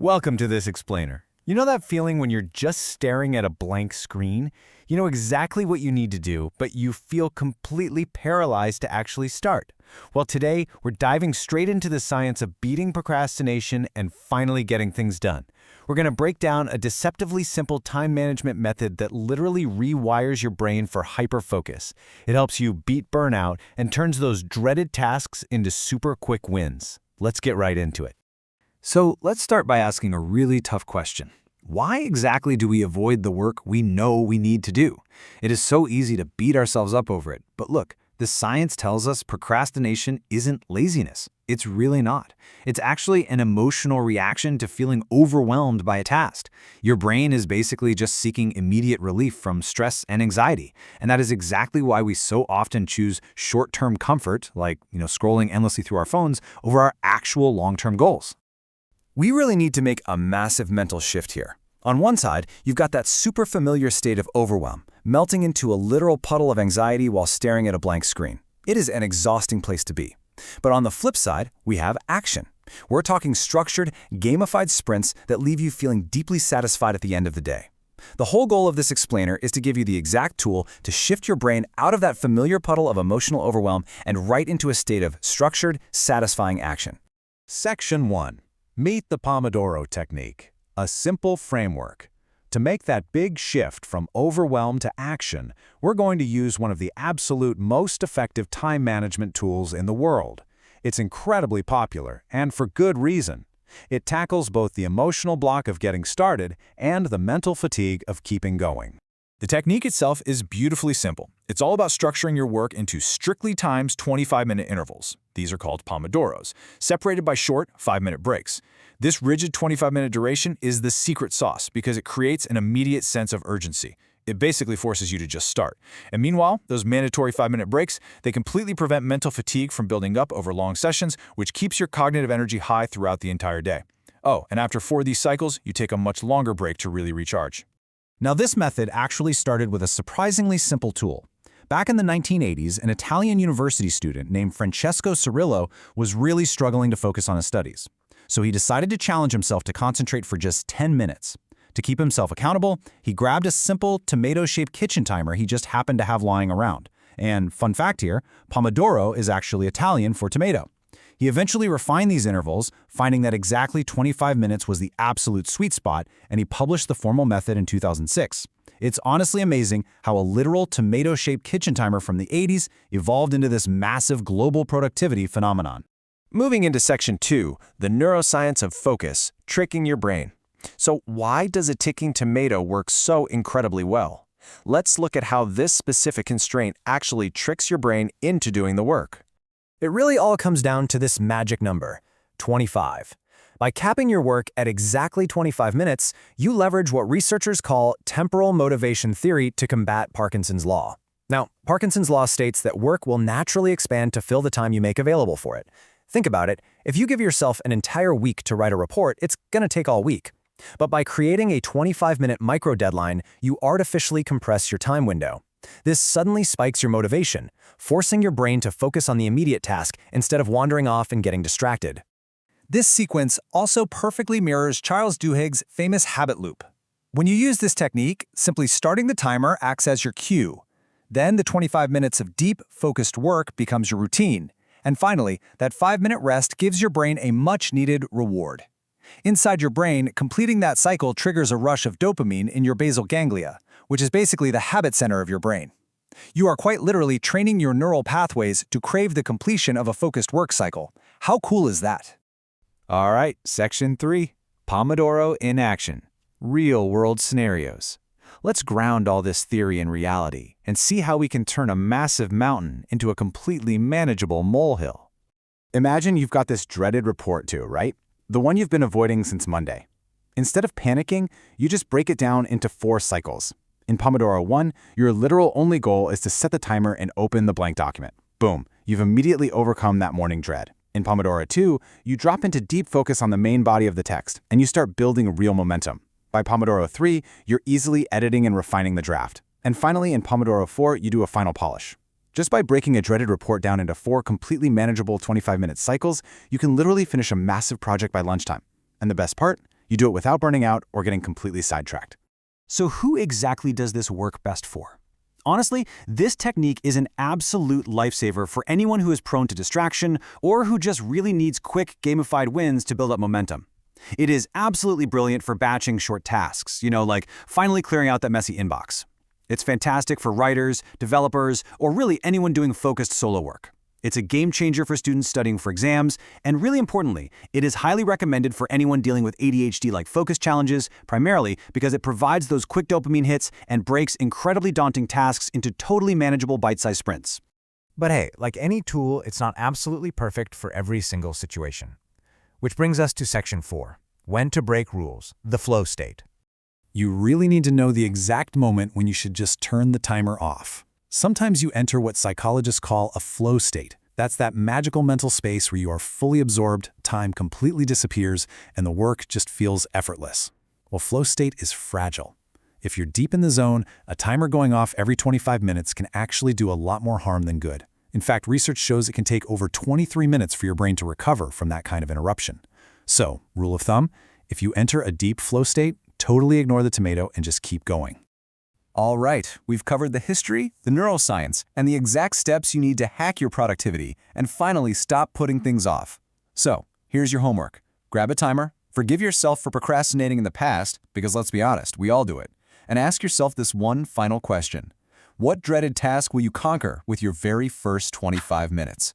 Welcome to this explainer. You know that feeling when you're just staring at a blank screen? You know exactly what you need to do, but you feel completely paralyzed to actually start. Well, today, we're diving straight into the science of beating procrastination and finally getting things done. We're going to break down a deceptively simple time management method that literally rewires your brain for hyperfocus. It helps you beat burnout and turns those dreaded tasks into super quick wins. Let's get right into it. So let's start by asking a really tough question. Why exactly do we avoid the work we know we need to do? It is so easy to beat ourselves up over it. But look, the science tells us procrastination isn't laziness. It's really not. It's actually an emotional reaction to feeling overwhelmed by a task. Your brain is basically just seeking immediate relief from stress and anxiety. And that is exactly why we so often choose short-term comfort, like scrolling endlessly through our phones, over our actual long-term goals. We really need to make a massive mental shift here. On one side, you've got that super familiar state of overwhelm, melting into a literal puddle of anxiety while staring at a blank screen. It is an exhausting place to be. But on the flip side, we have action. We're talking structured, gamified sprints that leave you feeling deeply satisfied at the end of the day. The whole goal of this explainer is to give you the exact tool to shift your brain out of that familiar puddle of emotional overwhelm and right into a state of structured, satisfying action. Section 1. Meet the Pomodoro technique, a simple framework. To make that big shift from overwhelm to action, we're going to use one of the absolute most effective time management tools in the world. It's incredibly popular, and for good reason. It tackles both the emotional block of getting started and the mental fatigue of keeping going. The technique itself is beautifully simple. It's all about structuring your work into strictly timed 25-minute intervals. These are called Pomodoros, separated by short 5-minute breaks. This rigid 25-minute duration is the secret sauce because it creates an immediate sense of urgency. It basically forces you to just start. And meanwhile, those mandatory 5-minute breaks, they completely prevent mental fatigue from building up over long sessions, which keeps your cognitive energy high throughout the entire day. Oh, and after 4 of these cycles, you take a much longer break to really recharge. Now, this method actually started with a surprisingly simple tool. Back in the 1980s, an Italian university student named Francesco Cirillo was really struggling to focus on his studies. So he decided to challenge himself to concentrate for just 10 minutes. To keep himself accountable, he grabbed a simple tomato-shaped kitchen timer he just happened to have lying around. And fun fact here, Pomodoro is actually Italian for tomato. He eventually refined these intervals, finding that exactly 25 minutes was the absolute sweet spot, and he published the formal method in 2006. It's honestly amazing how a literal tomato-shaped kitchen timer from the 80s evolved into this massive global productivity phenomenon. Moving into Section 2, the neuroscience of focus, tricking your brain. So why does a ticking tomato work so incredibly well? Let's look at how this specific constraint actually tricks your brain into doing the work. It really all comes down to this magic number, 25. By capping your work at exactly 25 minutes, you leverage what researchers call temporal motivation theory to combat Parkinson's law. Now, Parkinson's law states that work will naturally expand to fill the time you make available for it. Think about it. If you give yourself an entire week to write a report, it's going to take all week. But by creating a 25-minute micro-deadline, you artificially compress your time window. This suddenly spikes your motivation, forcing your brain to focus on the immediate task instead of wandering off and getting distracted. This sequence also perfectly mirrors Charles Duhigg's famous habit loop. When you use this technique, simply starting the timer acts as your cue. Then the 25 minutes of deep, focused work becomes your routine. And finally, that 5-minute rest gives your brain a much-needed reward. Inside your brain, completing that cycle triggers a rush of dopamine in your basal ganglia, which is basically the habit center of your brain. You are quite literally training your neural pathways to crave the completion of a focused work cycle. How cool is that? All right, Section 3. Pomodoro in action. Real-world scenarios. Let's ground all this theory in reality and see how we can turn a massive mountain into a completely manageable molehill. Imagine you've got this dreaded report due, right? The one you've been avoiding since Monday. Instead of panicking, you just break it down into 4 cycles. In Pomodoro 1, your literal only goal is to set the timer and open the blank document. Boom, you've immediately overcome that morning dread. In Pomodoro 2, you drop into deep focus on the main body of the text, and you start building real momentum. By Pomodoro 3, you're easily editing and refining the draft. And finally, in Pomodoro 4, you do a final polish. Just by breaking a dreaded report down into 4 completely manageable 25-minute cycles, you can literally finish a massive project by lunchtime. And the best part? You do it without burning out or getting completely sidetracked. So who exactly does this work best for? Honestly, this technique is an absolute lifesaver for anyone who is prone to distraction or who just really needs quick, gamified wins to build up momentum. It is absolutely brilliant for batching short tasks, like finally clearing out that messy inbox. It's fantastic for writers, developers, or really anyone doing focused solo work. It's a game changer for students studying for exams, and really importantly, it is highly recommended for anyone dealing with ADHD-like focus challenges, primarily because it provides those quick dopamine hits and breaks incredibly daunting tasks into totally manageable bite-sized sprints. But hey, like any tool, it's not absolutely perfect for every single situation. Which brings us to Section 4, when to break rules, the flow state. You really need to know the exact moment when you should just turn the timer off. Sometimes you enter what psychologists call a flow state. That's that magical mental space where you are fully absorbed, time completely disappears, and the work just feels effortless. Well, flow state is fragile. If you're deep in the zone, a timer going off every 25 minutes can actually do a lot more harm than good. In fact, research shows it can take over 23 minutes for your brain to recover from that kind of interruption. So, rule of thumb, if you enter a deep flow state, totally ignore the tomato and just keep going. All right, we've covered the history, the neuroscience, and the exact steps you need to hack your productivity and finally stop putting things off. So, here's your homework. Grab a timer, forgive yourself for procrastinating in the past, because let's be honest, we all do it, and ask yourself this one final question. What dreaded task will you conquer with your very first 25 minutes?